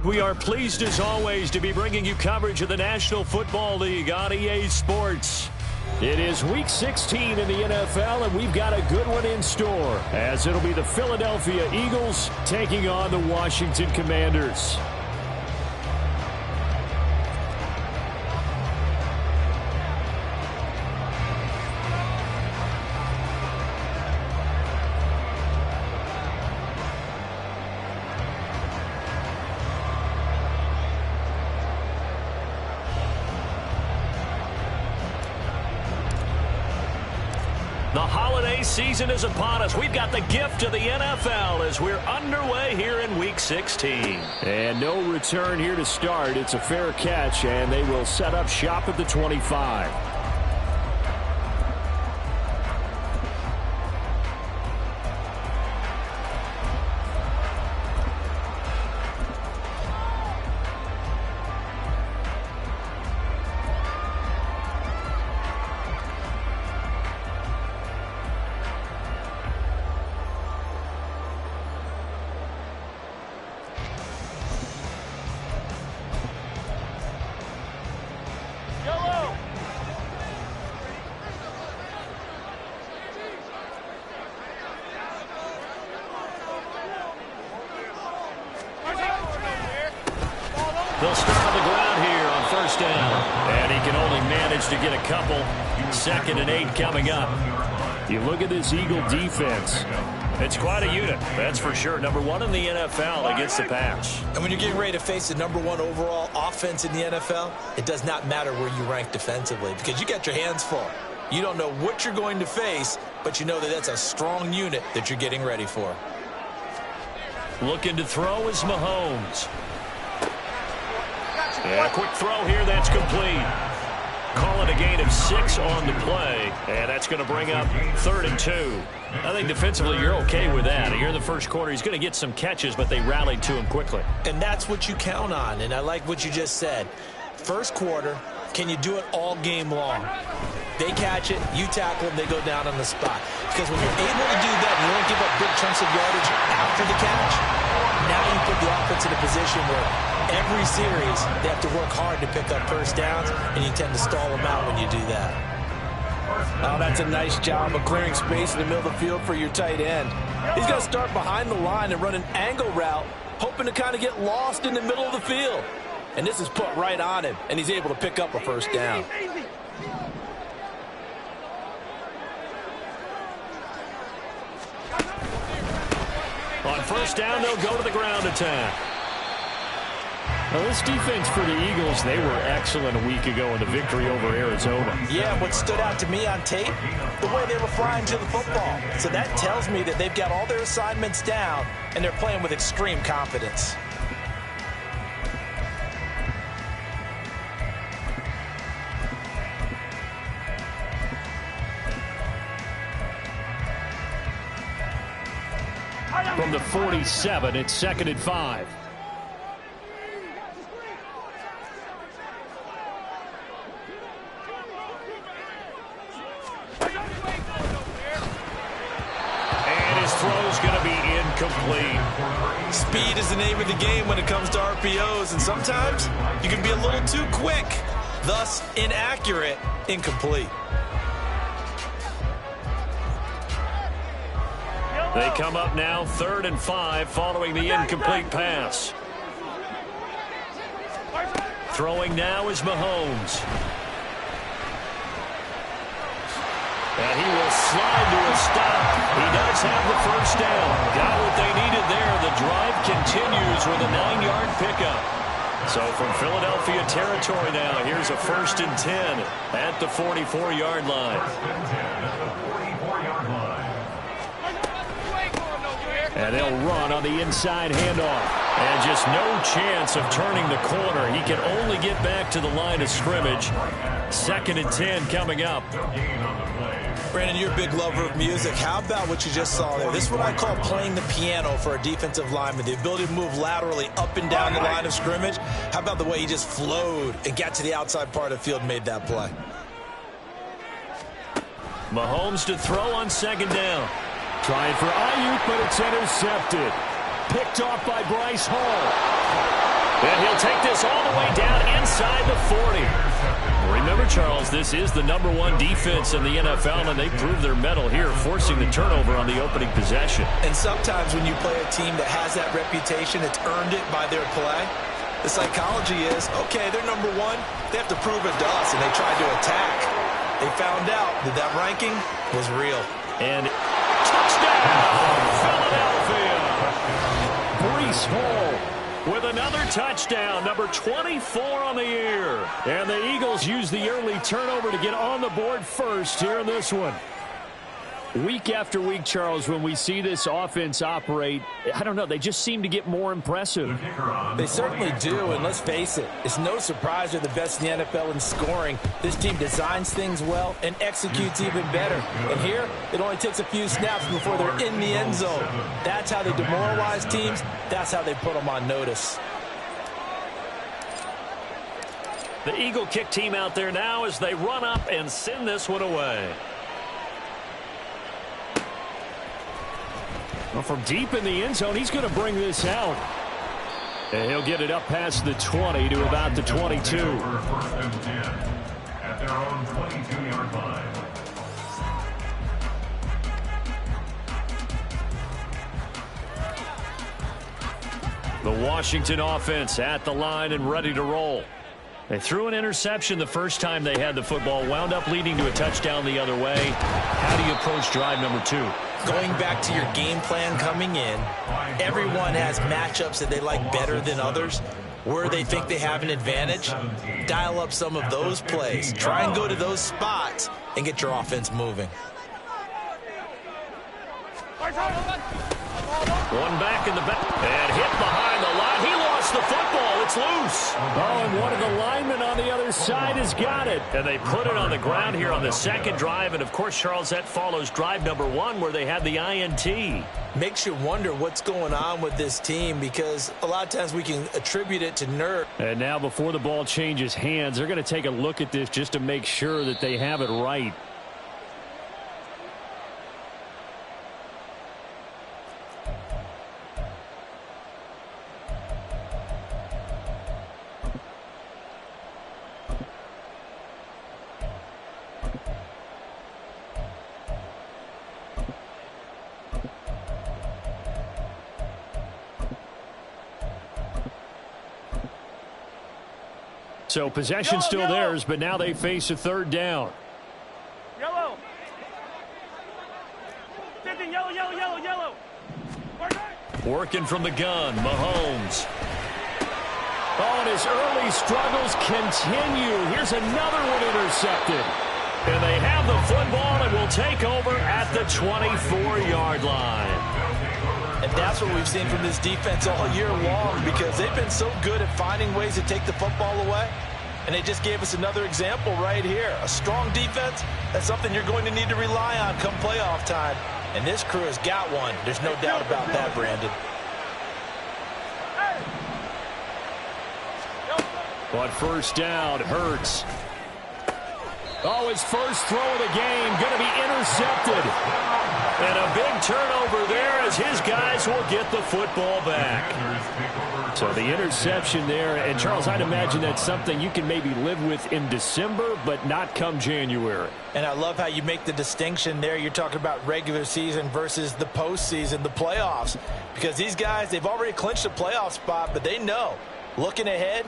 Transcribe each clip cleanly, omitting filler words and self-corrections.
We are pleased as always to be bringing you coverage of the National Football League on EA Sports. It is Week 16 in the NFL, and we've got a good one in store, as it'll be the Philadelphia Eagles taking on the Washington Commanders. The holiday season is upon us. We've got the gift of the NFL as we're underway here in Week 16. And no return here to start. It's a fair catch, and they will set up shop at the 25. They'll start on the ground here on first down. And he can only manage to get a couple. 2nd and 8 coming up. You look at this Eagle defense. It's quite a unit, that's for sure. Number 1 in the NFL against the pass. And when you're getting ready to face the number 1 overall offense in the NFL, it does not matter where you rank defensively because you got your hands full. You don't know what you're going to face, but you know that that's a strong unit that you're getting ready for. Looking to throw is Mahomes. Yeah, quick throw here, that's complete. Call it a gain of 6 on the play, and that's going to bring up 3rd and 2. I think defensively you're okay with that. Here in the first quarter, he's going to get some catches, but they rallied to him quickly. And that's what you count on, and I like what you just said. First quarter, can you do it all game long? They catch it, you tackle them, they go down on the spot. Because when you're able to do that, and you don't give up big chunks of yardage after the catch, now you put the offense in a position where every series they have to work hard to pick up first downs, and you tend to stall them out when you do that. Oh, that's a nice job of clearing space in the middle of the field for your tight end. He's going to start behind the line and run an angle route, hoping to kind of get lost in the middle of the field. And this is put right on him, and he's able to pick up a first down. On first down, they'll go to the ground attack. Well, this defense for the Eagles, they were excellent a week ago in the victory over Arizona. Yeah, what stood out to me on tape, the way they were flying to the football. So that tells me that they've got all their assignments down, and they're playing with extreme confidence. From the 47, it's 2nd and 5. And his throw's going to be incomplete. Speed is the name of the game when it comes to RPOs, and sometimes you can be a little too quick, thus inaccurate, incomplete. They come up now 3rd and 5 following the incomplete pass. Throwing now is Mahomes. And he will slide to a stop. He does have the first down. Got what they needed there. The drive continues with a 9-yard pickup. So from Philadelphia territory now, here's a 1st and 10 at the 44-yard line. And they'll run on the inside handoff. And just no chance of turning the corner. He can only get back to the line of scrimmage. 2nd and 10 coming up. Brandon, you're a big lover of music. How about what you just saw there? This is what I call playing the piano for a defensive lineman. The ability to move laterally up and down the line of scrimmage. How about the way he just flowed and got to the outside part of the field and made that play? Mahomes to throw on 2nd down. Trying for Ayuk, but it's intercepted. Picked off by Bryce Hall. And he'll take this all the way down inside the 40. Remember, Charles, this is the #1 defense in the NFL, and they proved their mettle here, forcing the turnover on the opening possession. And sometimes when you play a team that has that reputation, it's earned it by their play. The psychology is, okay, they're #1. They have to prove it to us, and they tried to attack. They found out that that ranking was real. And touchdown, Philadelphia. Breece Hall with another touchdown, number 24 on the year. And the Eagles use the early turnover to get on the board first here in this one. Week after week, Charles, when we see this offense operate, I don't know, they just seem to get more impressive. They certainly do, and let's face it, it's no surprise they're the best in the NFL in scoring. This team designs things well and executes even better. And here, it only takes a few snaps before they're in the end zone. That's how they demoralize teams. That's how they put them on notice. The Eagle kick team out there now as they run up and send this one away. Well, from deep in the end zone, he's going to bring this out. And he'll get it up past the 20 to about the 22. At their own 22-yard line. The Washington offense at the line and ready to roll. They threw an interception the first time they had the football, wound up leading to a touchdown the other way. How do you approach drive number 2? Going back to your game plan coming in, everyone has matchups that they like better than others. Where they think they have an advantage, dial up some of those plays. Try and go to those spots and get your offense moving. One back in the back and hit behind the line. He lost the football. It's loose. Oh, and one of the linemen on the other side has got it. And they put it on the ground here on the second drive. And, of course, Charles, that follows drive number 1 where they had the INT. Makes you wonder what's going on with this team because a lot of times we can attribute it to nerve. And now before the ball changes hands, they're going to take a look at this just to make sure that they have it right. So possession still theirs, but now they face a third down. Yellow. Yellow. Working from the gun, Mahomes. Oh, and his early struggles continue. Here's another one intercepted. And they have the football and will take over at the 24-yard line. And that's what we've seen from this defense all year long because they've been so good at finding ways to take the football away. And they just gave us another example right here. A strong defense, that's something you're going to need to rely on come playoff time. And this crew has got one. There's no doubt about that, Brandon. But first down, Hurts. Oh, his first throw of the game going to be intercepted. And a big turnover there as his guys will get the football back. So the interception there, and Charles, I'd imagine that's something you can maybe live with in December, but not come January. And I love how you make the distinction there. You're talking about regular season versus the postseason, the playoffs. Because these guys, they've already clinched a playoff spot, but they know, looking ahead,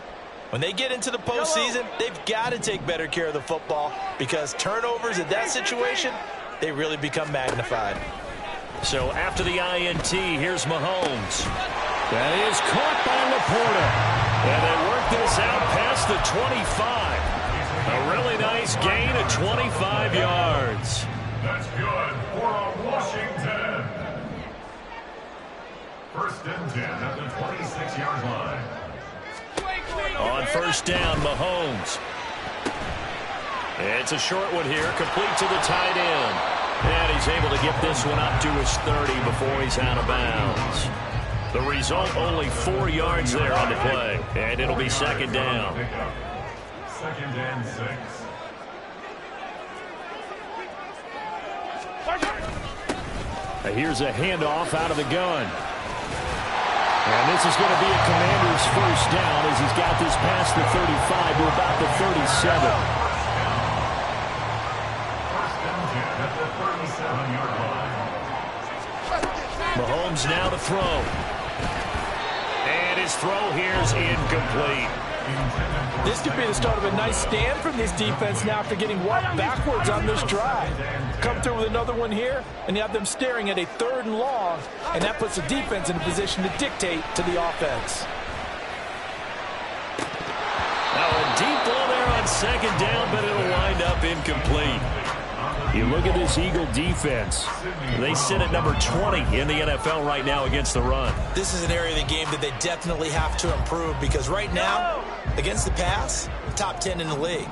when they get into the postseason, they've got to take better care of the football because turnovers in that situation, they really become magnified. So after the INT, here's Mahomes. That is caught by Laporta. And they work this out past the 25. A really nice gain of 25 yards. That's good for Washington. First and 10 at the 26-yard line. On first down, Mahomes. It's a short one here, complete to the tight end. And he's able to get this one up to his 30 before he's out of bounds. The result, only 4 yards there on the play. And it'll be second down. Second and 6. Here's a handoff out of the gun. And this is going to be a Commander's first down as he's got this past the 35 to about the 37. Mahomes now to throw. And his throw here is incomplete. This could be the start of a nice stand from this defense now after getting walked backwards on this drive. Come through with another one here, and you have them staring at a 3rd and long, and that puts the defense in a position to dictate to the offense. Now a deep ball there on 2nd down, but it'll wind up incomplete. You look at this Eagle defense. They sit at number 20 in the NFL right now against the run. This is an area of the game that they definitely have to improve because right now, against the pass, top 10 in the league.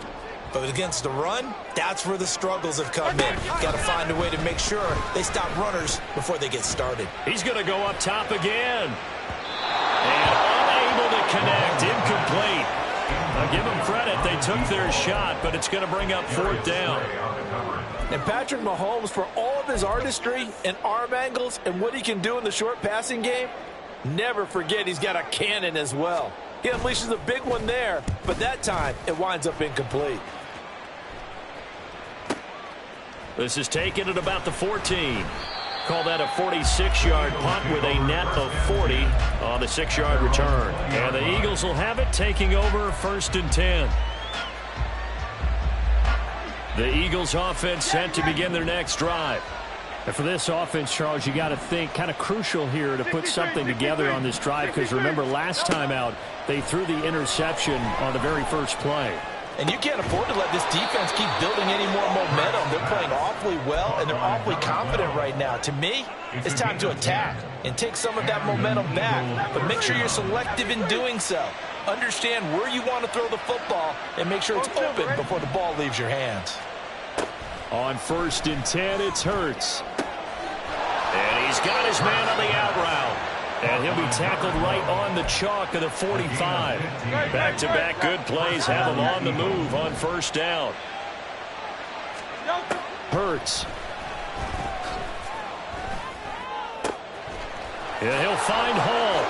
But against the run, that's where the struggles have come in. Got to find a way to make sure they stop runners before they get started. He's going to go up top again. And unable to connect, incomplete. Now give them credit, they took their shot, but it's going to bring up 4th down. And Patrick Mahomes, for all of his artistry and arm angles and what he can do in the short passing game, never forget he's got a cannon as well. He unleashes a big one there, but that time it winds up incomplete. This is taken at about the 14. Call that a 46-yard punt with a net of 40 on the 6-yard return. And the Eagles will have it, taking over 1st and 10. The Eagles offense set to begin their next drive. And for this offense, Charles, you got to think kind of crucial here to put something together on this drive because remember last time out they threw the interception on the very first play. And you can't afford to let this defense keep building any more momentum. They're playing awfully well, and they're awfully confident right now. To me, it's time to attack and take some of that momentum back, but make sure you're selective in doing so. Understand where you want to throw the football and make sure it's open before the ball leaves your hands. On 1st and 10, it's Hurts. And he's got his man on the out route. And he'll be tackled right on the chalk of the 45. Back-to-back good plays have him on the move on 1st down. Hurts. And he'll find Hall.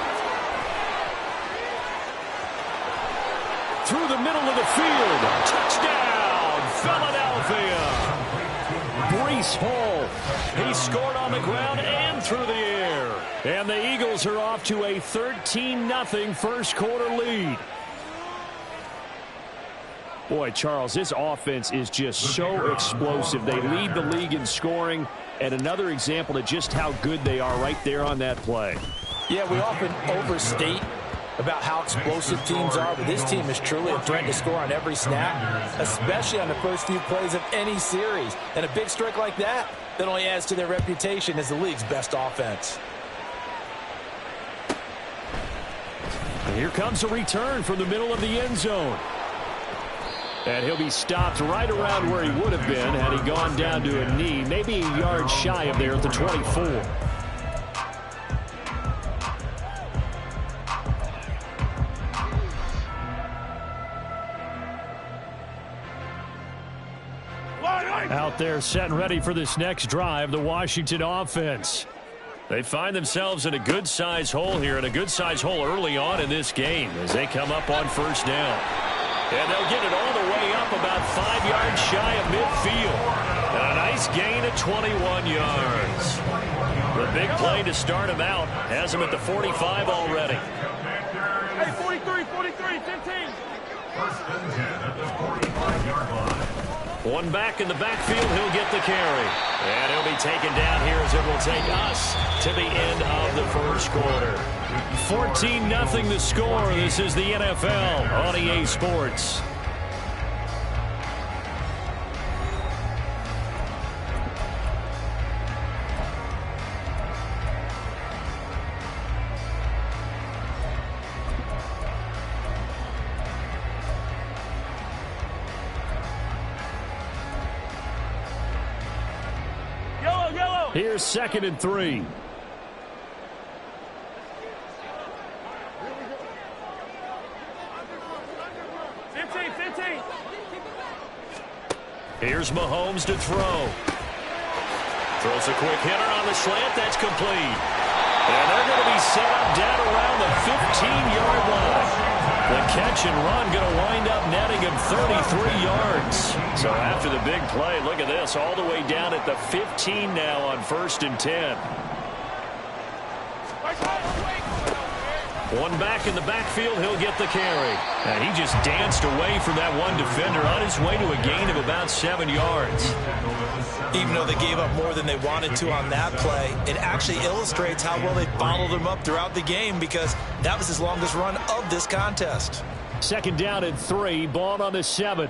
Through the middle of the field. Touchdown, Philadelphia. Breece Hall. He scored on the ground and through the air. And the Eagles are off to a 13-0 first quarter lead. Boy, Charles, this offense is just so explosive. They lead the league in scoring, and another example of just how good they are right there on that play. Yeah, we often overstate about how explosive teams are, but this team is truly a threat to score on every snap, especially on the first few plays of any series. And a big strike like that only adds to their reputation as the league's best offense. And here comes a return from the middle of the end zone. And he'll be stopped right around where he would have been had he gone down to a knee, maybe a yard shy of there at the 24. Out there set and ready for this next drive, the Washington offense. They find themselves in a good-sized hole here, and a good-sized hole early on in this game as they come up on 1st down. And they'll get it all the way up about 5 yards shy of midfield. And a nice gain of 21 yards. The big play to start him out has him at the 45 already. Hey, 43, 43, 15. 1st and 10 at the 45-yard line. One back in the backfield, he'll get the carry. And he'll be taken down here as it will take us to the end of the first quarter. 14-0 the score. This is the NFL on EA Sports. Here's 2nd and 3. Here's Mahomes to throw. Throws a quick hitter on the slant. That's complete. And they're going to be set up down around the 15-yard line. The catch and run going to wind up netting him 33 yards. So after the big play, look at this, all the way down at the 15 now on 1st and 10. One back in the backfield, he'll get the carry. And he just danced away from that one defender on his way to a gain of about 7 yards. Even though they gave up more than they wanted to on that play, it actually illustrates how well they followed him up throughout the game because that was his longest run of this contest. 2nd down and 3, ball on the 7.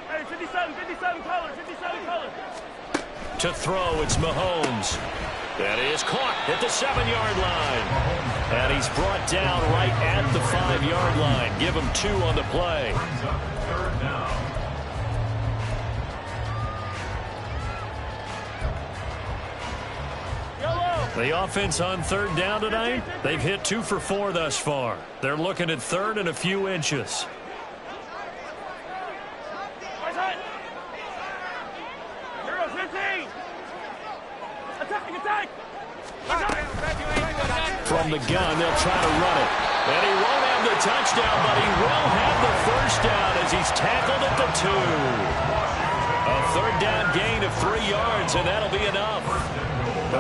Hey, 57 color. To throw, it's Mahomes. That is caught at the 7-yard line. And he's brought down right at the 5-yard line. Give him 2 on the play. The offense on 3rd down tonight, they've hit 2 for 4 thus far. They're looking at 3rd and a few inches. From the gun, they'll try to run it. And he won't have the touchdown, but he will have the 1st down as he's tackled at the 2. A 3rd down gain of 3 yards, and that'll be enough.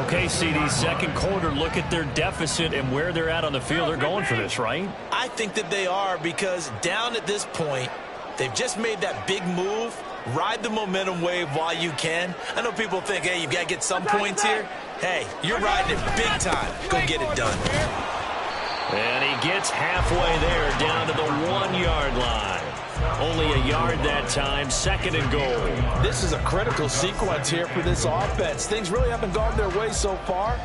Okay, CD, 2nd quarter, look at their deficit and where they're at on the field. They're going for this, right? I think that they are because down at this point, they've just made that big move. Ride the momentum wave while you can. I know people think, hey, you've got to get some points here. Hey, you're riding it big time. Go get it done. And he gets halfway there down to the 1-yard line. Only a yard that time, 2nd and goal. This is a critical sequence here for this offense. Things really haven't gone their way so far.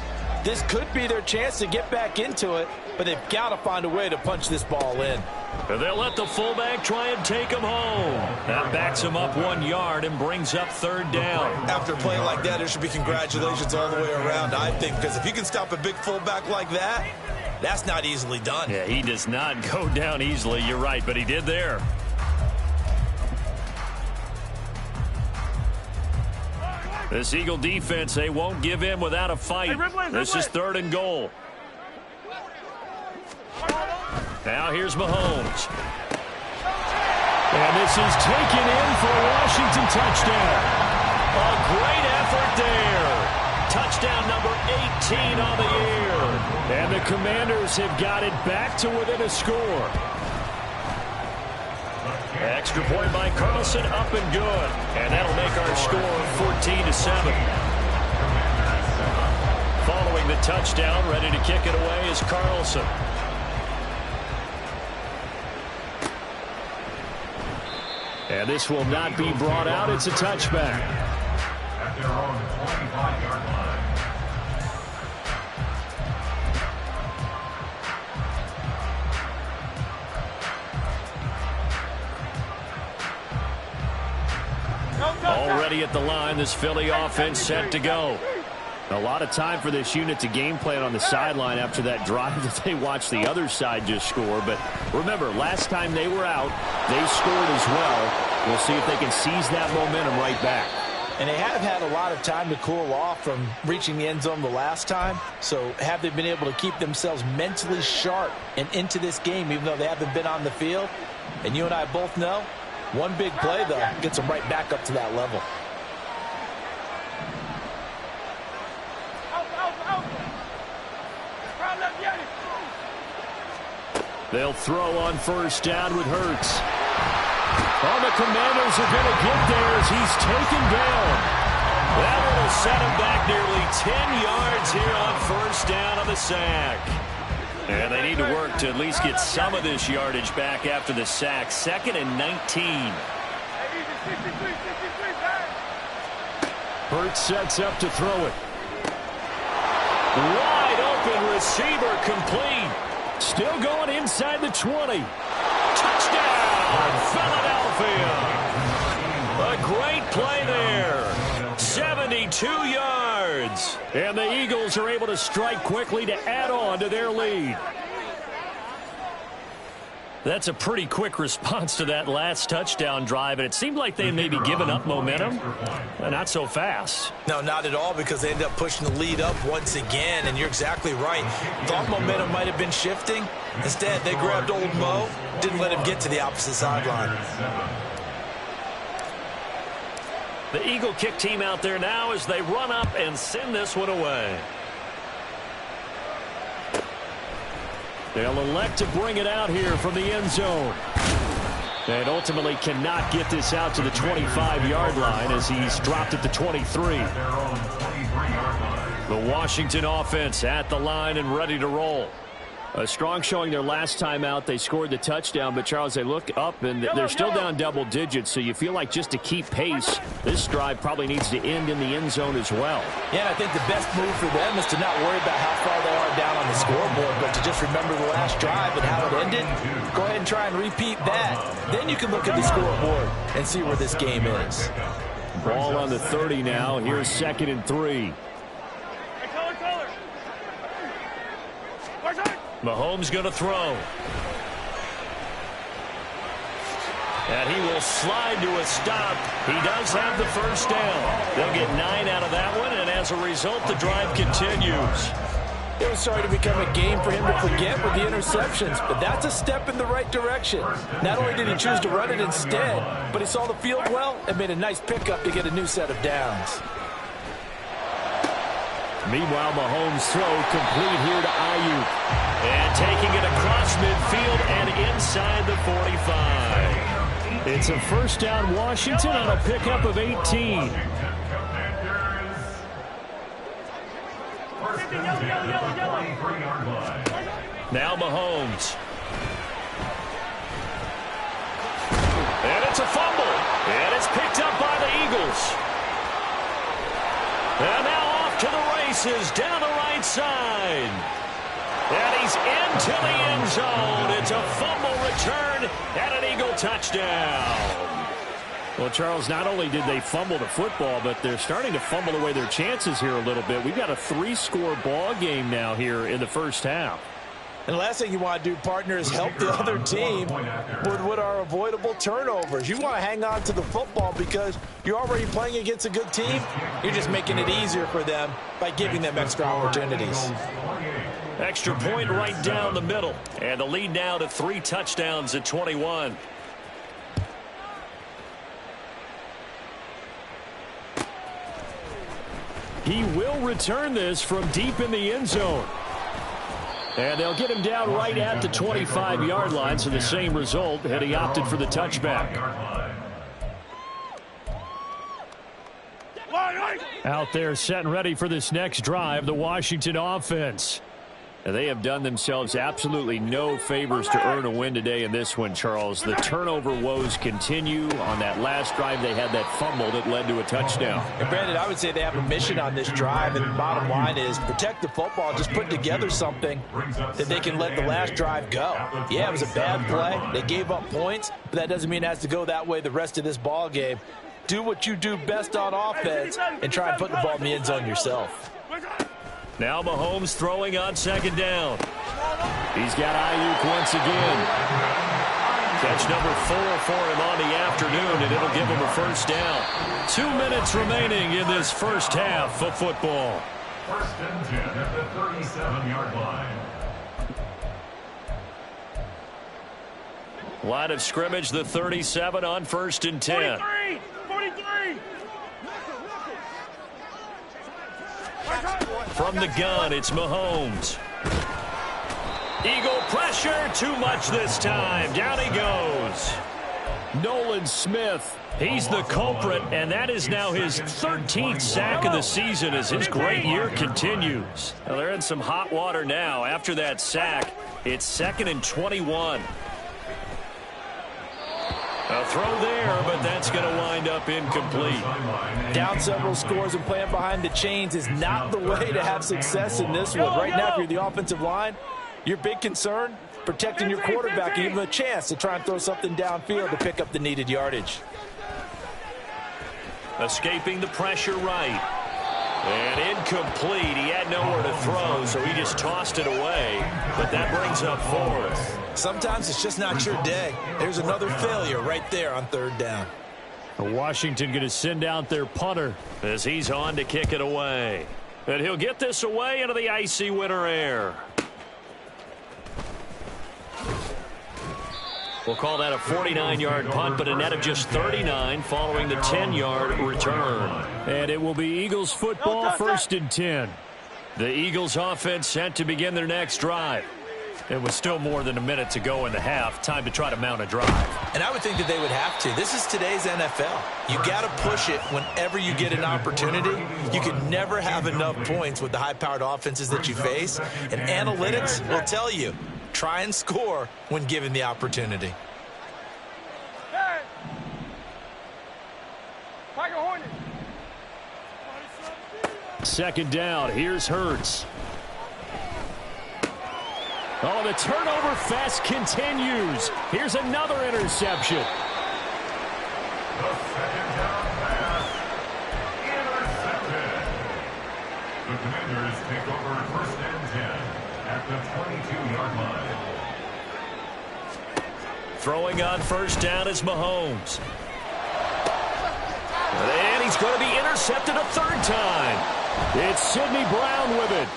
This could be their chance to get back into it, but they've got to find a way to punch this ball in. And they'll let the fullback try and take him home. That backs him up 1 yard and brings up 3rd down. After a play like that, there should be congratulations all the way around, I think, because if you can stop a big fullback like that, that's not easily done. Yeah, he does not go down easily. You're right, but he did there. This Eagle defense, they won't give in without a fight. This is 3rd and goal. Now here's Mahomes. And this is taken in for a Washington touchdown. A great effort there. Touchdown number 18 on the year. And the Commanders have got it back to within a score. Extra point by Carlson, up and good. And that'll make our score 14-7. Following the touchdown, ready to kick it away is Carlson. And this will not be brought out. It's a touchback. At their own 25-yard line. Already at the line, this Philly offense set to go. A lot of time for this unit to game plan on the sideline after that drive that they watched the other side just score. But remember, last time they were out, they scored as well. We'll see if they can seize that momentum right back. And they have had a lot of time to cool off from reaching the end zone the last time. So have they been able to keep themselves mentally sharp and into this game, even though they haven't been on the field? And you and I both know, one big play, though, gets them right back up to that level. They'll throw on 1st down with Hurts. Oh, the Commanders are going to get there as he's taken down. That will set him back nearly 10 yards here on 1st down on the sack. And they need to work to at least get some of this yardage back after the sack. 2nd and 19. Hurts sets up to throw it. Wide open receiver complete. Still going inside the 20. Touchdown, Philadelphia. A great play there. 72 yards. And the Eagles are able to strike quickly to add on to their lead. That's a pretty quick response to that last touchdown drive, and it seemed like they may be giving up momentum. Not so fast. No, not at all, because they ended up pushing the lead up once again, and you're exactly right. Thought momentum might have been shifting. Instead, they grabbed old Mo, didn't let him get to the opposite sideline. The Eagle kick team out there now as they run up and send this one away. They'll elect to bring it out here from the end zone. And ultimately cannot get this out to the 25-yard line as he's dropped at the 23. The Washington offense at the line and ready to roll. A strong showing their last time out. They scored the touchdown, but, Charles, they look up, and they're still down double digits, so you feel like just to keep pace, this drive probably needs to end in the end zone as well. Yeah, I think the best move for them is to not worry about how far they are down on the scoreboard, but to just remember the last drive and how it ended. Go ahead and try and repeat that. Then you can look at the scoreboard and see where this game is. Ball on the 30 now. Here's 2nd and 3. Mahomes going to throw. And he will slide to a stop. He does have the first down. They'll get 9 out of that one, and as a result, the drive continues. It was starting to become a game for him to forget with the interceptions, but that's a step in the right direction. Not only did he choose to run it instead, but he saw the field well and made a nice pickup to get a new set of downs. Meanwhile, Mahomes' throw complete here to Ayuk. And taking it across midfield and inside the 45. It's a first down, Washington, on a pickup of 18. Now Mahomes. And it's a fumble. And it's picked up by the Eagles. And now off to the races down the right side. And he's into the end zone. It's a fumble return and an Eagle touchdown. Well, Charles, not only did they fumble the football, but they're starting to fumble away their chances here a little bit. We've got a 3-score ball game now here in the first half. And the last thing you want to do, partner, is help the other team with what are avoidable turnovers. You want to hang on to the football because you're already playing against a good team. You're just making it easier for them by giving them extra opportunities. Extra point right down the middle. And the lead now to 3 touchdowns at 21. He will return this from deep in the end zone. And they'll get him down right at the 25-yard line, so the same result, and he opted for the touchback. Out there set and ready for this next drive, the Washington offense. And they have done themselves absolutely no favors to earn a win today in this one, Charles. The turnover woes continue. On that last drive, they had that fumble that led to a touchdown. And Brandon, I would say they have a mission on this drive, and the bottom line is protect the football. Just put together something that they can let the last drive go. Yeah, it was a bad play. They gave up points, but that doesn't mean it has to go that way the rest of this ball game. Do what you do best on offense and try and put the ball in the end zone yourself. Now Mahomes throwing on 2nd down. He's got Ayuk once again. Catch number 4 for him on the afternoon, and it'll give him a first down. 2 minutes remaining in this first half of football. 1st and 10 at the 37-yard line. Line of scrimmage, the 37 on 1st and 10. 43! From the gun, it's Mahomes. Eagle pressure, too much this time. Down he goes. Nolan Smith. He's the culprit, and that is now his 13th sack of the season as his great year continues. Well, they're in some hot water now. After that sack, it's 2nd and 21. A throw there, but that's going to wind up incomplete. Down several scores and playing behind the chains is not the way to have success in this one. Right now, if you're the offensive line, your big concern, protecting your quarterback and give him a chance to try and throw something downfield to pick up the needed yardage. Escaping the pressure right. And incomplete. He had nowhere to throw, so he just tossed it away. But that brings up fourth. Sometimes it's just not your day. There's another failure right there on third down. Washington going to send out their punter as he's on to kick it away. And he'll get this away into the icy winter air. We'll call that a 49-yard punt, but a net of just 39 following the 10-yard return. And it will be Eagles football, 1st and 10. The Eagles offense set to begin their next drive. It was still more than a minute to go in the half. Time to try to mount a drive. And I would think that they would have to. This is today's NFL. You got to push it whenever you get an opportunity. You can never have enough points with the high-powered offenses that you face. And analytics will tell you, try and score when given the opportunity. Second down. Here's Hurts. Oh, the turnover fest continues. Here's another interception. The second down pass. Intercepted. The Commanders take over 1st and 10 at the 22-yard line. Throwing on 1st down is Mahomes. And he's going to be intercepted a 3rd time. It's Sidney Brown with it.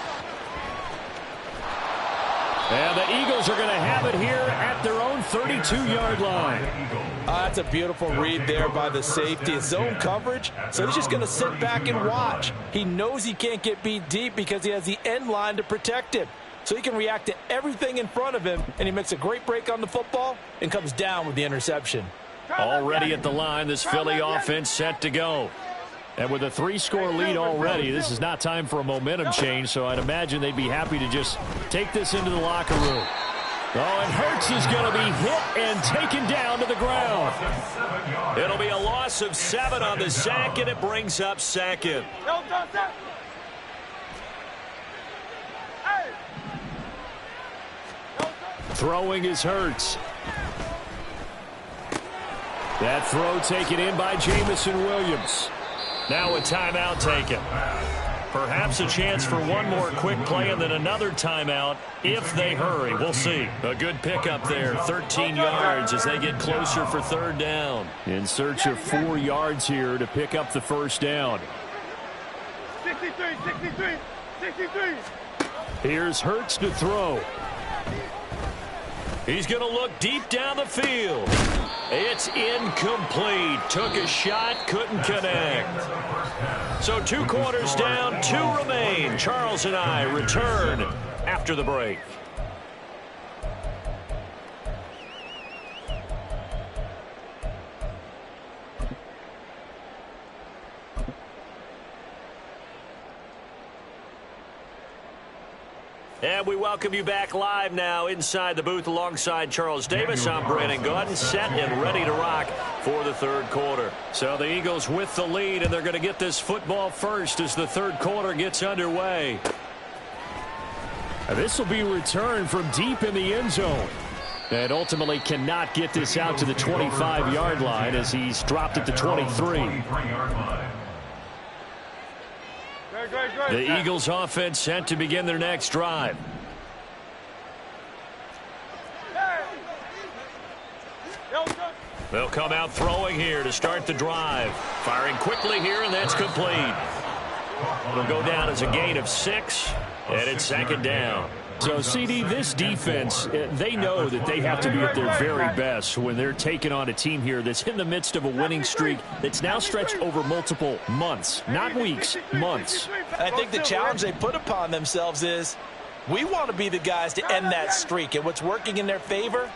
And the Eagles are going to have it here at their own 32-yard line. That's a beautiful read there by the safety. It's zone coverage, so he's just going to sit back and watch. He knows he can't get beat deep because he has the end line to protect him. So he can react to everything in front of him, and he makes a great break on the football and comes down with the interception. Already at the line, this Philly offense set to go. And with a 3-score lead already, this is not time for a momentum change, so I'd imagine they'd be happy to just take this into the locker room. Oh, and Hurts is going to be hit and taken down to the ground. It'll be a loss of 7 on the sack, and it brings up 2nd. Throwing is Hurts. That throw taken in by Jamison Williams. Now a timeout taken. Perhaps a chance for one more quick play and then another timeout if they hurry. We'll see. A good pickup there, 13 yards as they get closer for 3rd down. In search of 4 yards here to pick up the 1st down. 63, 63, 63. Here's Hurts to throw. He's going to look deep down the field. It's incomplete. Took a shot, couldn't connect. So 2 quarters down, 2 remain. Charles and I return after the break. And we welcome you back live now inside the booth alongside Charles Davis. I'm Brandon Gaudin, set and ready to rock for the 3rd quarter. So the Eagles with the lead, and they're going to get this football first as the 3rd quarter gets underway. This will be returned from deep in the end zone. And ultimately cannot get this out to the 25-yard line as he's dropped at the 23. The Eagles offense set to begin their next drive. They'll come out throwing here to start the drive. Firing quickly here, and that's complete. It'll go down as a gain of 6, and it's 2nd down. So, CD, this defense, they know that they have to be at their very best when they're taking on a team here that's in the midst of a winning streak that's now stretched over multiple months, not weeks, months. I think the challenge they put upon themselves is we want to be the guys to end that streak. And what's working in their favor?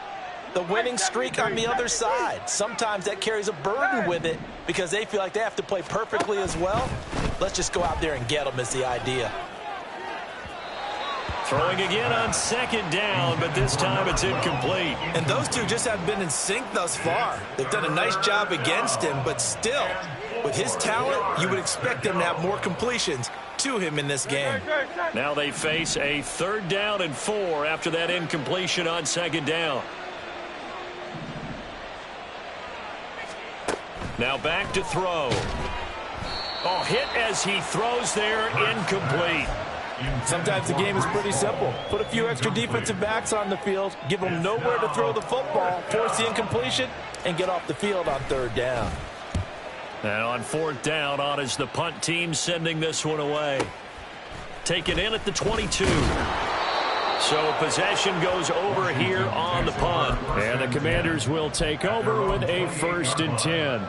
The winning streak on the other side. Sometimes that carries a burden with it because they feel like they have to play perfectly as well. Let's just go out there and get them is the idea. Throwing again on 2nd down, but this time it's incomplete. And those two just have been in sync thus far. They've done a nice job against him, but still, with his talent, you would expect them to have more completions to him in this game. Now they face a 3rd down and 4 after that incompletion on 2nd down. Now back to throw. Oh, hit as he throws there, incomplete. Sometimes the game is pretty simple. Put a few extra defensive backs on the field, give them nowhere to throw the football, force the incompletion, and get off the field on third down. And on fourth down, on is the punt team sending this one away. Taken in at the 22. So possession goes over here on the punt. And the Commanders will take over with a 1st and 10.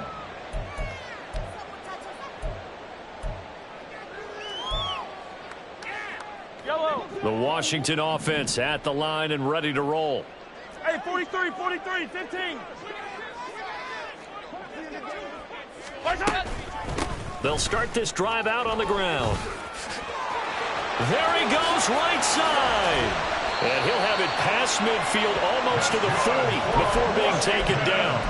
The Washington offense at the line and ready to roll. Hey, 43, 15. They'll start this drive out on the ground. There he goes, right side. And he'll have it past midfield almost to the 40 before being taken down.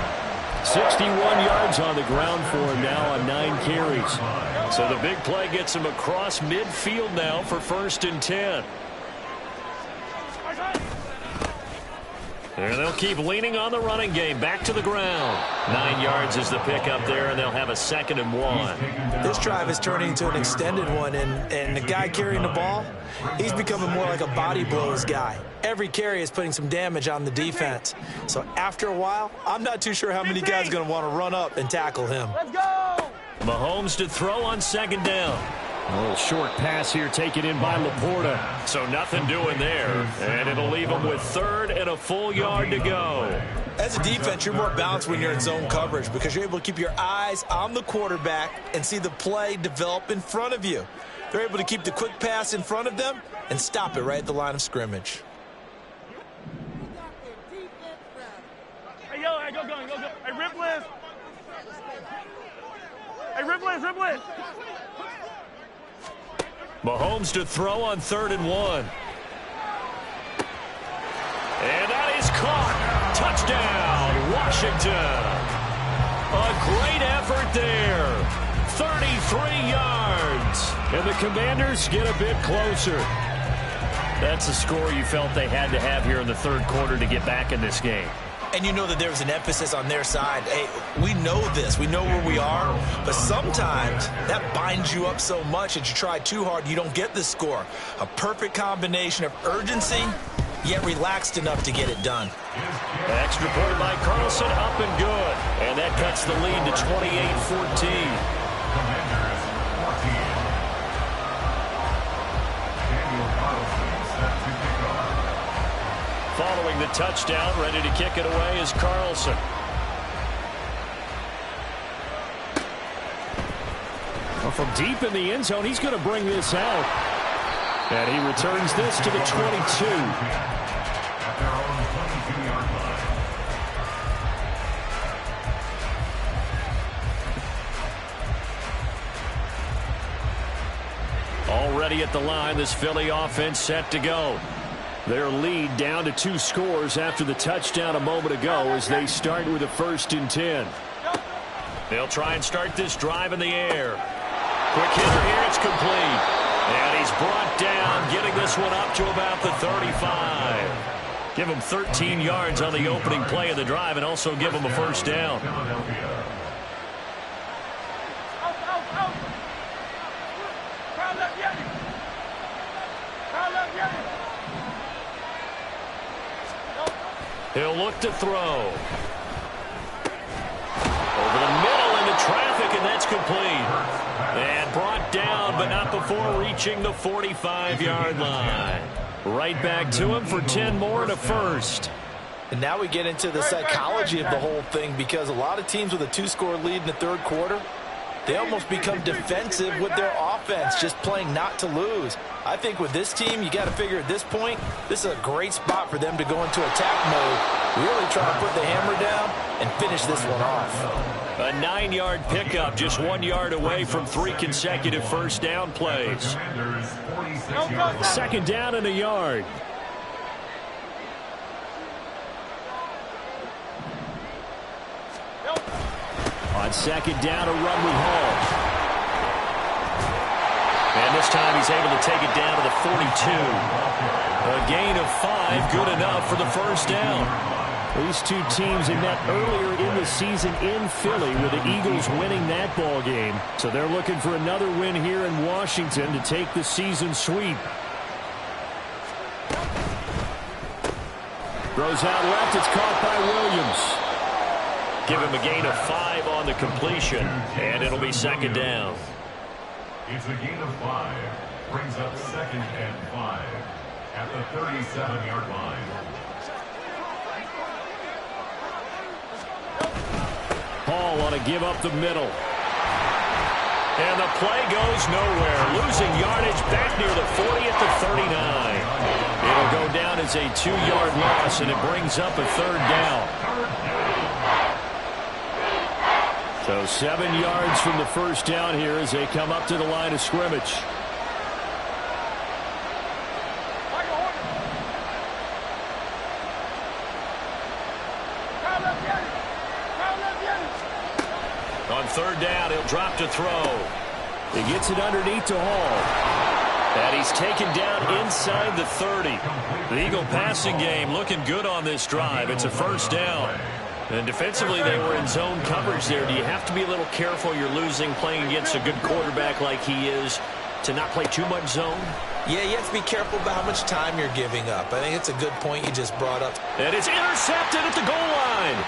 61 yards on the ground for him now on 9 carries. So the big play gets him across midfield now for 1st and 10. And they'll keep leaning on the running game. Back to the ground. 9 yards is the pickup there, and they'll have a 2nd and 1. This drive is turning into an extended one, and the guy carrying the ball, he's becoming more like a body blows guy. Every carry is putting some damage on the defense. So after a while, I'm not too sure how many guys are going to want to run up and tackle him. Let's go! Mahomes to throw on 2nd down. A little short pass here taken in by Laporta. So nothing doing there. And it'll leave him with 3rd and a full yard to go. As a defense, you're more balanced when you're in zone coverage because you're able to keep your eyes on the quarterback and see the play develop in front of you. They're able to keep the quick pass in front of them and stop it right at the line of scrimmage. Hey, yo, hey, go. Hey, rip list. Hey, rip list. Mahomes to throw on 3rd and 1. And that is caught. Touchdown, Washington. A great effort there. 33 yards. And the Commanders get a bit closer. That's a score you felt they had to have here in the 3rd quarter to get back in this game. And you know that there was an emphasis on their side. Hey, we know this. We know where we are. But sometimes that binds you up so much that you try too hard, you don't get the score. A perfect combination of urgency, yet relaxed enough to get it done. Extra point by Carlson, up and good. And that cuts the lead to 28-14. Following the touchdown, ready to kick it away is Carlson. Well, from deep in the end zone, he's going to bring this out. And he returns this to the 22. At their own 22-yard line. Already at the line, this Philly offense set to go. Their lead down to 2 scores after the touchdown a moment ago as they start with a 1st and 10. They'll try and start this drive in the air. Quick hitter here, it's complete. And he's brought down, getting this one up to about the 35. Give him 13 yards on the opening play of the drive and also give him a 1st down. He'll look to throw. Over the middle into traffic, and that's complete. And brought down, but not before reaching the 45-yard line. Right back to him for 10 more and a 1st. And now we get into the psychology of the whole thing because a lot of teams with a 2-score lead in the 3rd quarter, they almost become defensive with their offense, just playing not to lose. I think with this team, you got to figure at this point, this is a great spot for them to go into attack mode, really try to put the hammer down and finish this one off. A 9-yard pickup, just 1 yard away from 3 consecutive 1st down plays. 2nd down and a yard. On 2nd down, a run with Hall. And this time he's able to take it down to the 42. A gain of 5, good enough for the 1st down. These two teams had met earlier in the season in Philly with the Eagles winning that ball game. So they're looking for another win here in Washington to take the season sweep. Throws out left. It's caught by Williams. Give him a gain of 5 on the completion, and it'll be second down. It's a gain of 5. Brings up 2nd and 5 at the 37-yard line. Hall on to give up the middle. And the play goes nowhere. Losing yardage back near the 40 at the 39. It'll go down as a 2-yard loss, and it brings up a 3rd down. So 7 yards from the first down here as they come up to the line of scrimmage. On 3rd down, he'll drop to throw. He gets it underneath to Hall. And he's taken down inside the 30. The Eagle passing game looking good on this drive. It's a 1st down. And defensively, they were in zone coverage there. Do you have to be a little careful? You're losing playing against a good quarterback like he is to not play too much zone? Yeah, you have to be careful about how much time you're giving up. I think it's a good point you just brought up. And it's intercepted at the goal line.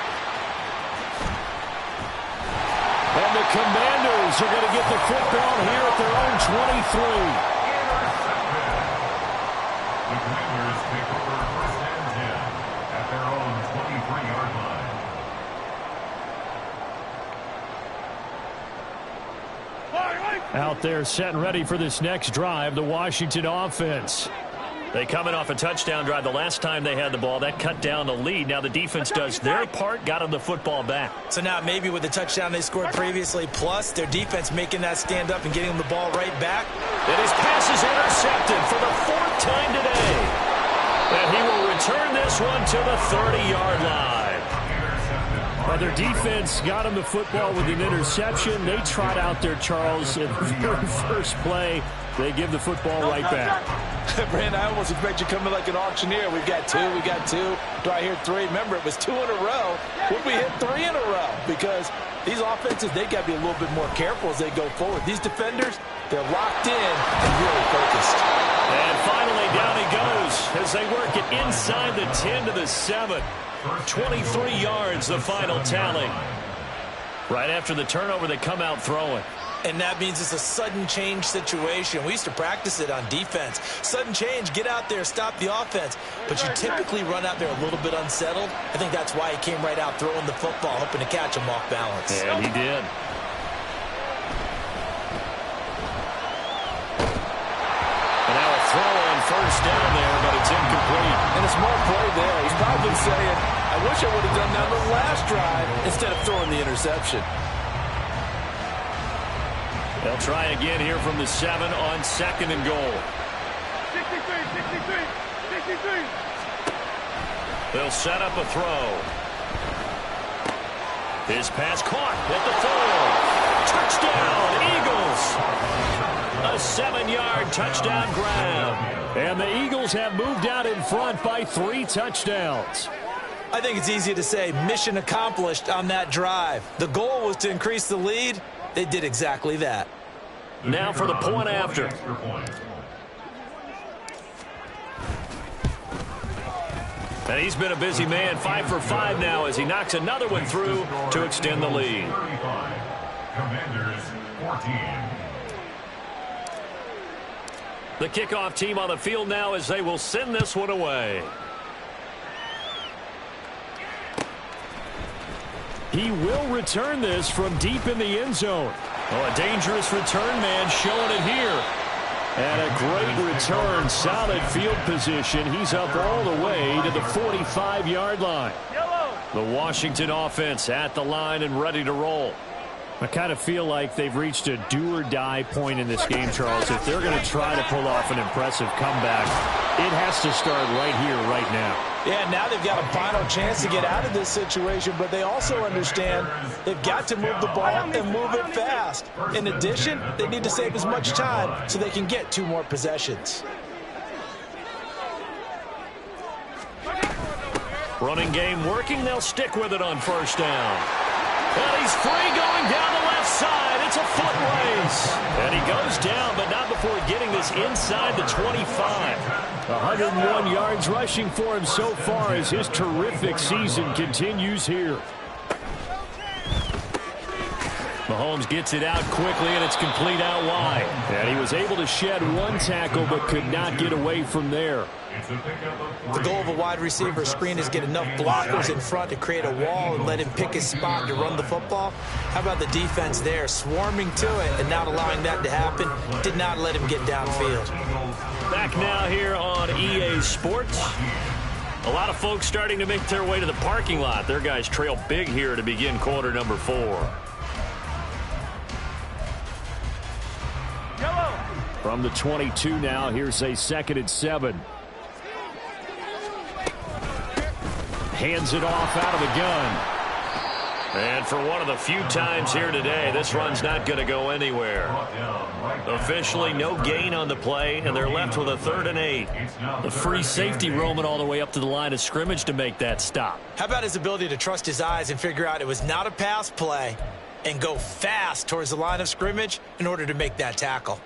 And the Commanders are going to get the football here at their own 23. The Commanders take over 1st and 10 at their own 23-yard line. Out there set and ready for this next drive, the Washington offense. They coming off a touchdown drive. The last time they had the ball, that cut down the lead. Now the defense does their part, got them the football back. So now maybe with the touchdown they scored previously, plus their defense making that stand up and getting them the ball right back. And his pass is intercepted for the 4th time today. And he will return this one to the 30-yard line. Well, their defense got him the football with an interception. They trot out there, Charles, in the very first play. They give the football right back. Brandon, I almost expect you to come in like an auctioneer. We've got 2, we got 2. Do I hear 3? Remember, it was 2 in a row. Would we hit 3 in a row? Because these offenses, they got to be a little bit more careful as they go forward. These defenders, they're locked in and really focused. And finally, down he goes as they work it inside the 10 to the 7. 23 yards, the final tally. Right after the turnover, they come out throwing. And that means it's a sudden change situation. We used to practice it on defense. Sudden change, get out there, stop the offense. But you typically run out there a little bit unsettled. I think that's why he came right out throwing the football, hoping to catch him off balance. And he did. And now a throw on 1st down there, but it's incomplete. And a smart play there. He's probably saying, I wish I would have done that on the last drive instead of throwing the interception. They'll try again here from the 7 on 2nd and goal. 63. They'll set up a throw. His pass caught at the 4. Touchdown, Eagles. A 7-yard touchdown grab. And the Eagles have moved out in front by 3 touchdowns. I think it's easy to say mission accomplished on that drive. The goal was to increase the lead. They did exactly that. Now for the point after. And he's been a busy man, 5 for 5 now as he knocks another one through to extend the lead. Commanders 14. The kickoff team on the field now as they will send this one away. He will return this from deep in the end zone. Oh, a dangerous return man showing it here. And a great return, solid field position. He's up all the way to the 45-yard line. The Washington offense at the line and ready to roll. I kind of feel like they've reached a do-or-die point in this game, Charles. If they're going to try to pull off an impressive comeback, it has to start right here, right now. Yeah, now they've got a final chance to get out of this situation, but they also understand they've got to move the ball and move it fast. In addition, they need to save as much time so they can get 2 more possessions. Running game working. They'll stick with it on first down. And he's free going down the left side. It's a foot race. And he goes down, but not before getting this inside the 25. 101 yards rushing for him so far as his terrific season continues here. Mahomes gets it out quickly, and it's complete out wide. And he was able to shed one tackle, but could not get away from there. The goal of a wide receiver screen is get enough blockers in front to create a wall and let him pick his spot to run the football. How about the defense there, swarming to it and not allowing that to happen? Did not let him get downfield. Back now here on EA Sports. A lot of folks starting to make their way to the parking lot. Their guys trail big here to begin quarter number 4. From the 22 now, here's a 2nd and 7. Hands it off out of the gun. And for one of the few times here today, this run's not going to go anywhere. Officially, no gain on the play, and they're left with a 3rd and 8. The free safety roaming all the way up to the line of scrimmage to make that stop. How about his ability to trust his eyes and figure out it was not a pass play and go fast towards the line of scrimmage in order to make that tackle?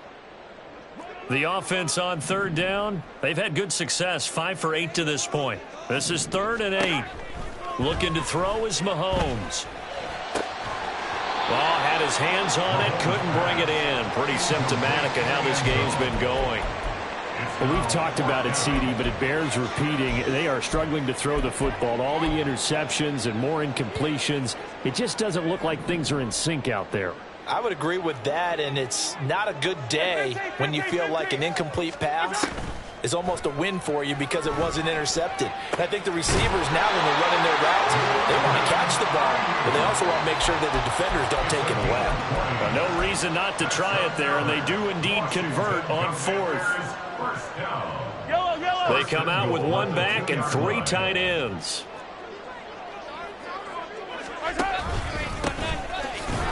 The offense on 3rd down, they've had good success, 5 for 8 to this point. This is 3rd and 8. Looking to throw is Mahomes. Ball had his hands on it, couldn't bring it in. Pretty symptomatic of how this game's been going. Well, we've talked about it, CD, but it bears repeating. They are struggling to throw the football. All the interceptions and more incompletions. It just doesn't look like things are in sync out there. I would agree with that, and it's not a good day when you feel like an incomplete pass is almost a win for you because it wasn't intercepted. And I think the receivers now, when they're running their routes, they want to catch the ball, but they also want to make sure that the defenders don't take it away. Well, no reason not to try it there, and they do indeed convert on 4th. They come out with 1 back and 3 tight ends.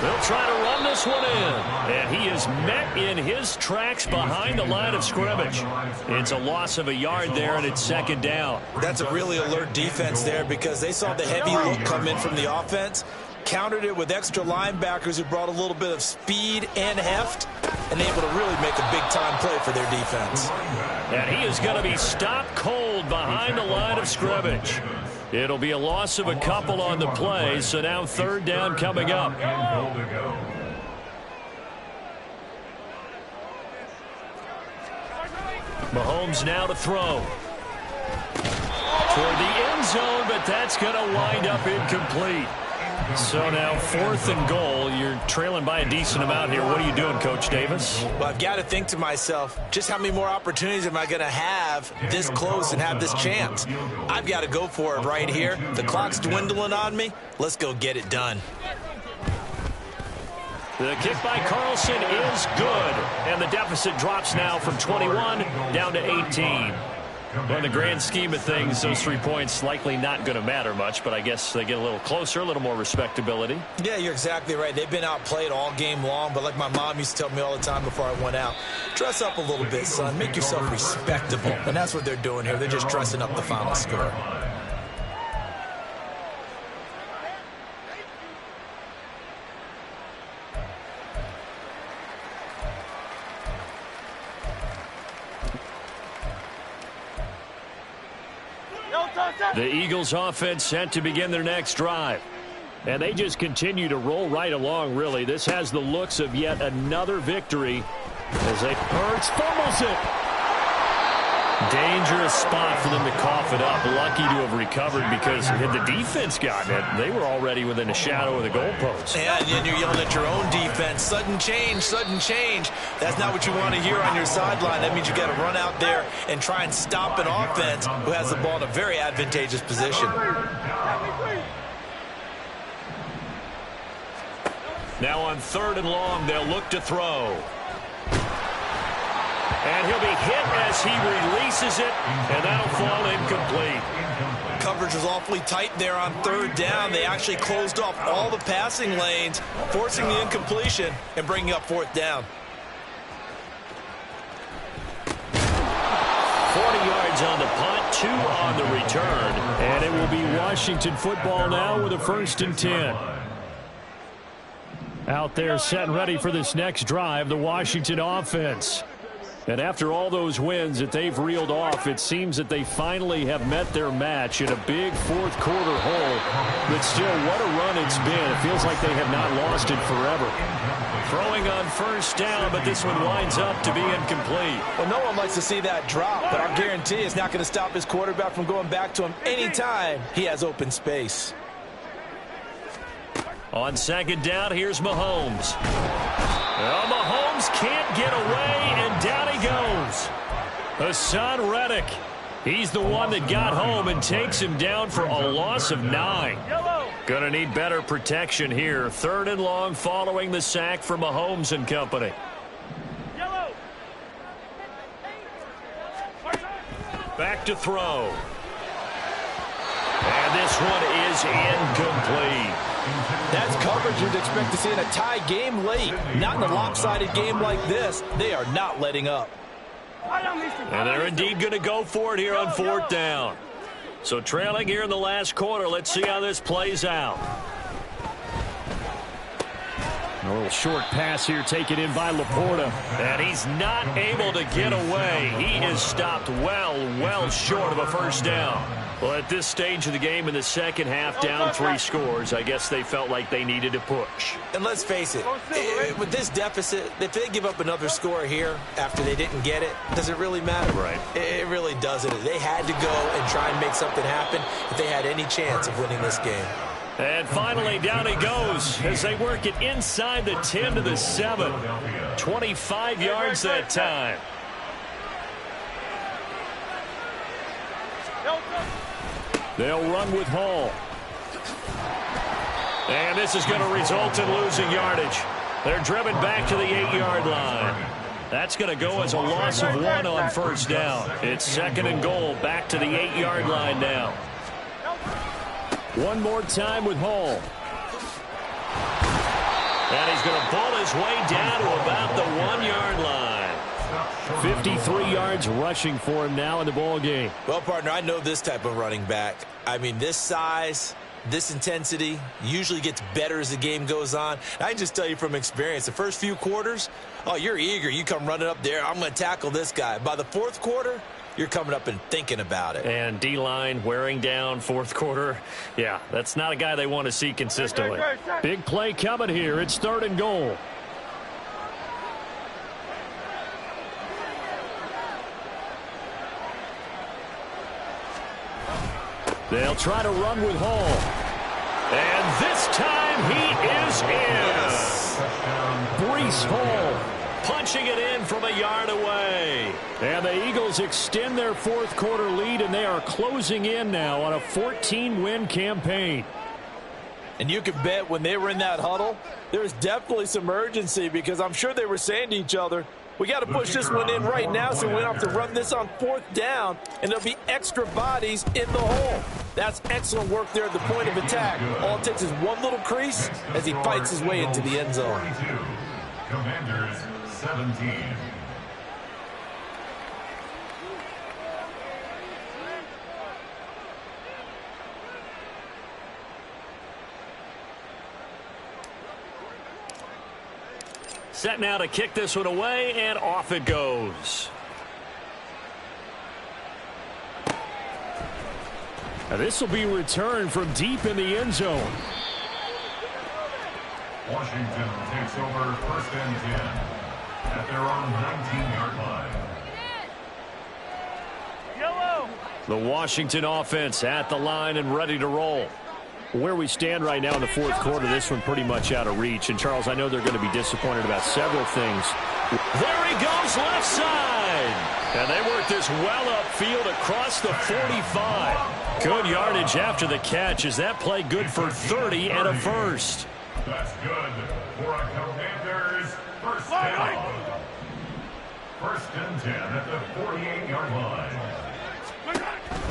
They'll try to run this one in. And he is met in his tracks behind the line of scrimmage. It's a loss of a yard there, and it's 2nd down. That's a really alert defense there because they saw the heavy look come in from the offense, countered it with extra linebackers who brought a little bit of speed and heft, and able to really make a big-time play for their defense. And he is going to be stopped cold behind the line of scrimmage. It'll be a loss of a couple on the play, so now 3rd down coming up. Mahomes now to throw. Toward the end zone, but that's going to wind up incomplete. So now 4th and goal. You're trailing by a decent amount here. What are you doing, Coach Davis? Well, I've got to think to myself, just how many more opportunities am I going to have this close and have this chance? I've got to go for it right here. The clock's dwindling on me. Let's go get it done. The kick by Carlson is good. And the deficit drops now from 21 down to 18. Well, in the grand scheme of things, those 3 points likely not going to matter much, but I guess they get a little closer, a little more respectability. Yeah, you're exactly right. They've been outplayed all game long, but like my mom used to tell me all the time before I went out, dress up a little bit, son. Make yourself respectable. And that's what they're doing here. They're just dressing up the final score. The Eagles offense set to begin their next drive. And they just continue to roll right along, really. This has the looks of yet another victory as Hurts fumbles it. Dangerous spot for them to cough it up. Lucky to have recovered because had the defense gotten it, they were already within a shadow of the goalpost. Yeah, and then you're yelling at your own defense. Sudden change, sudden change. That's not what you want to hear on your sideline. That means you got to run out there and try and stop an offense who has the ball in a very advantageous position. Now on 3rd and long, they'll look to throw. And he'll be hit as he releases it, and that'll fall incomplete. Coverage was awfully tight there on 3rd down. They actually closed off all the passing lanes, forcing the incompletion and bringing up 4th down. 40 yards on the punt, 2 on the return. And it will be Washington football now with a 1st and 10. Out there set and ready for this next drive, the Washington offense. And after all those wins that they've reeled off, it seems that they finally have met their match in a big 4th quarter hole. But still, what a run it's been. It feels like they have not lost it forever. Throwing on 1st down, but this one winds up to be incomplete. Well, no one likes to see that drop, but I guarantee it's not going to stop his quarterback from going back to him anytime he has open space. On 2nd down, here's Mahomes. Well, Mahomes can't get away, and down he goes. Hassan Reddick. He's the one that got home and takes him down for a loss of 9. Gonna need better protection here. 3rd and long following the sack from Mahomes and company. Back to throw. And this one is incomplete. That's coverage you'd expect to see in a tie game late. Not in a lopsided game like this. They are not letting up. And they're indeed going to go for it here on 4th down. So trailing here in the last quarter. Let's see how this plays out. A little short pass here taken in by Laporta. And he's not able to get away. He is stopped well short of a 1st down. Well, at this stage of the game in the 2nd half, down 3 scores, I guess they felt like they needed to push. And let's face it, with this deficit, if they give up another score here after they didn't get it, does it really matter? Right. It really doesn't. They had to go and try and make something happen if they had any chance of winning this game. And finally, down he goes as they work it inside the 10 to the 7. 25 yards that time. They'll run with Hall. And this is going to result in losing yardage. They're driven back to the 8-yard line. That's going to go as a loss of 1 on 1st down. It's 2nd and goal, back to the 8-yard line now. One more time with Hall. And he's going to pull his way down to about the 1-yard line. 53 yards rushing for him now in the ball game. Well, partner, I know this type of running back. I mean, this size, this intensity usually gets better as the game goes on. I can just tell you from experience, the first few quarters, oh, you're eager. You come running up there, I'm going to tackle this guy. By the 4th quarter, you're coming up and thinking about it. And D-line wearing down 4th quarter. Yeah, that's not a guy they want to see consistently. Big play coming here. It's 3rd and goal. They'll try to run with Hall. And this time he is in. Breece Hall punching it in from a yard away. And the Eagles extend their 4th quarter lead, and they are closing in now on a 14-win campaign. And you can bet when they were in that huddle, there was definitely some urgency because I'm sure they were saying to each other, we got to push this one in right now so we don't have to run this on 4th down, and there'll be extra bodies in the hole. That's excellent work there at the point of attack. All it takes is one little crease as he fights his way into the end zone. Commanders 17. Set now to kick this one away, and off it goes. Now this will be returned from deep in the end zone. Washington takes over 1st and 10 at their own 19-yard line. The Washington offense at the line and ready to roll. Where we stand right now in the 4th quarter, this one pretty much out of reach. And, Charles, I know they're going to be disappointed about several things. There he goes, left side. And they work this well upfield across the 45. Good yardage after the catch. Is that play good for 30 and a 1st? That's good for a Commanders 1st down. 1st and 10 at the 48-yard line.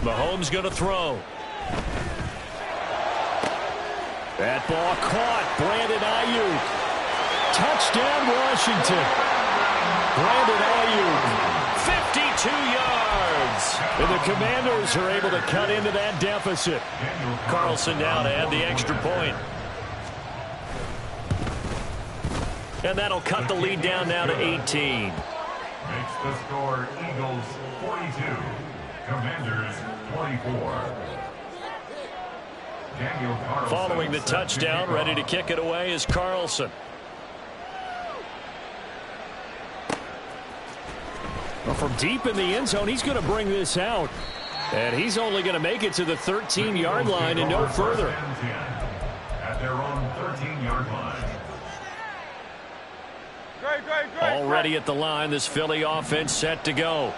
Mahomes going to throw. That ball caught. Brandon Ayuk. Touchdown, Washington. Brandon Ayuk. yards. And the Commanders are able to cut into that deficit. Carlson down to add the extra point. And that'll cut the lead down now to 18. Makes the score Eagles 42, Commanders 24. Daniel Carlson Following the touchdown, ready to kick it away is Carlson. Well, from deep in the end zone, he's going to bring this out. And he's only going to make it to the 13-yard line and no further. At their own 13-yard line. Already at the line, this Philly offense set to go.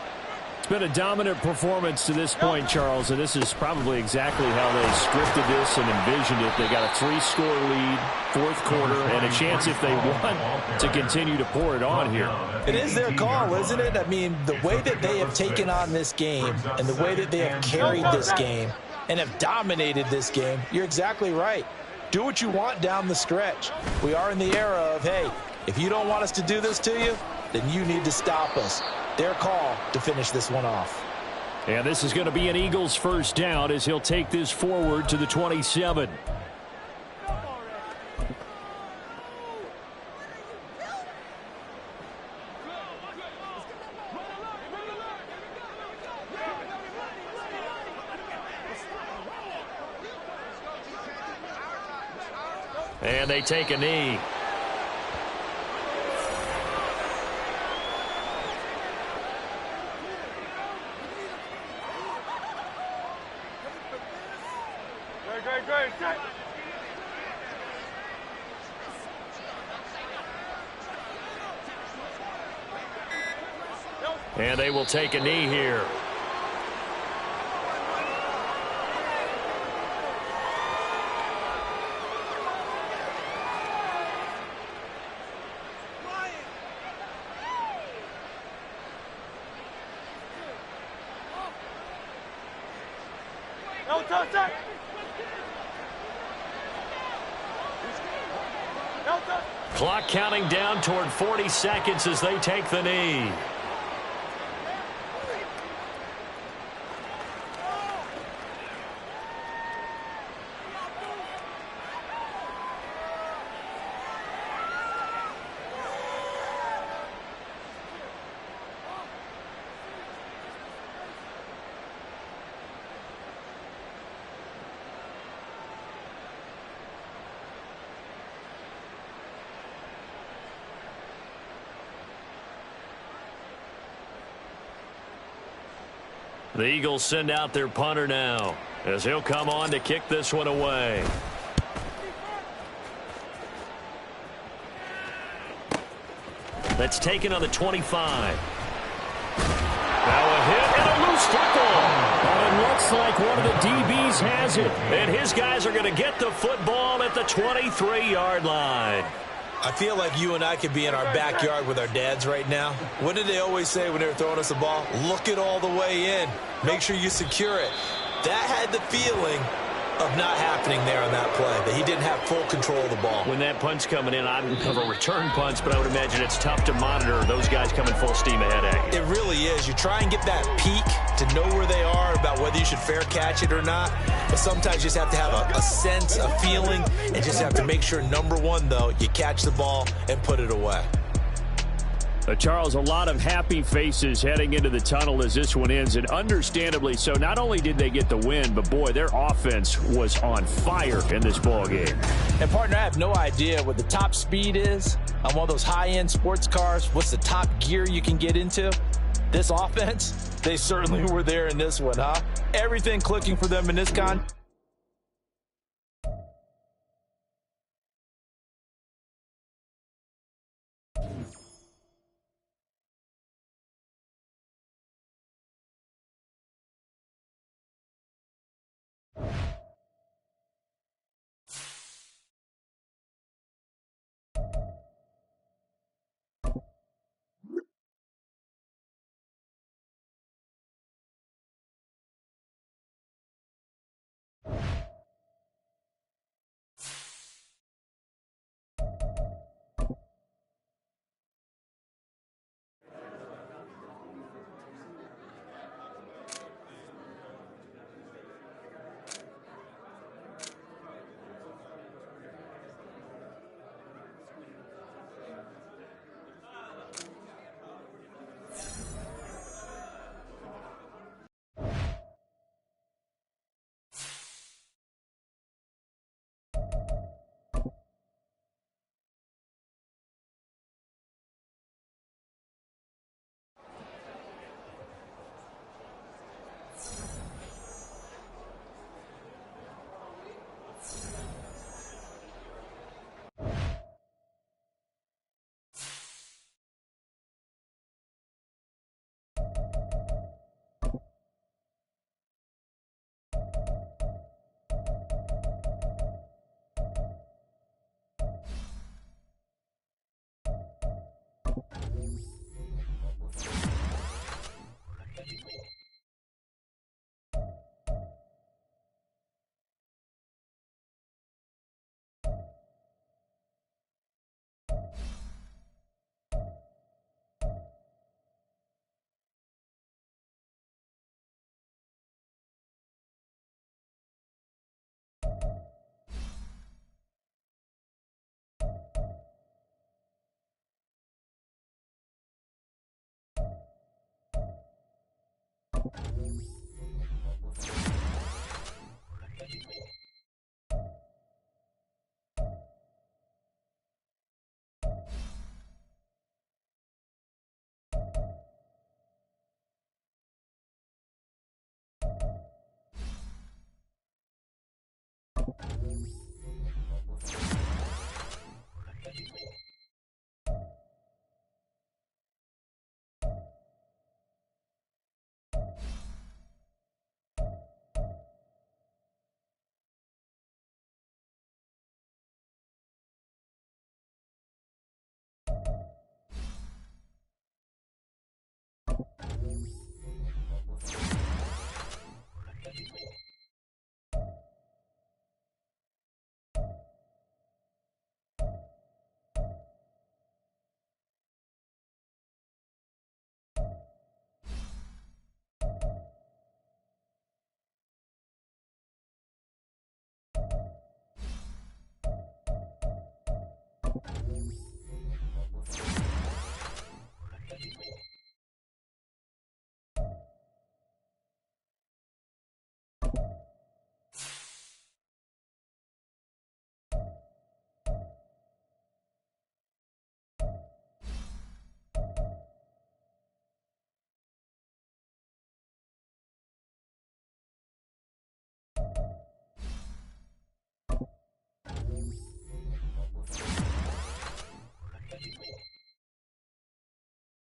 It's been a dominant performance to this point, Charles, and this is probably exactly how they scripted this and envisioned it. They got a 3-score lead, fourth quarter, and a chance if they want to continue to pour it on here. It is their call, isn't it? I mean, the way that they have taken on this game and the way that they have carried this game and have dominated this game, you're exactly right. Do what you want down the stretch. We are in the era of, hey, if you don't want us to do this to you, then you need to stop us. Their call to finish this one off. And this is going to be an Eagles first down as he'll take this forward to the 27. And they take a knee. And they will take a knee here. Clock counting down toward 40 seconds as they take the knee. The Eagles send out their punter now as he'll come on to kick this one away. That's taken on the 25. Now a hit and a loose tackle. And it looks like one of the DBs has it. And his guys are going to get the football at the 23-yard line. I feel like you and I could be in our backyard with our dads right now. What did they always say when they were throwing us a ball? Look it all the way in. Make sure you secure it. That had the feeling of not happening there on that play, that he didn't have full control of the ball. When that punt's coming in, I don't cover return punts, but I would imagine it's tough to monitor those guys coming full steam ahead at you. It really is. You try and get that peek to know where they are about whether you should fair catch it or not. But sometimes you just have to have a sense, a feeling, and just have to make sure, number one, though, you catch the ball and put it away. Charles, a lot of happy faces heading into the tunnel as this one ends, and understandably so. Not only did they get the win, but, boy, their offense was on fire in this ballgame. And, partner, I have no idea what the top speed is on one of those high-end sports cars. What's the top gear you can get into? This offense, they certainly were there in this one, huh? Everything clicking for them in this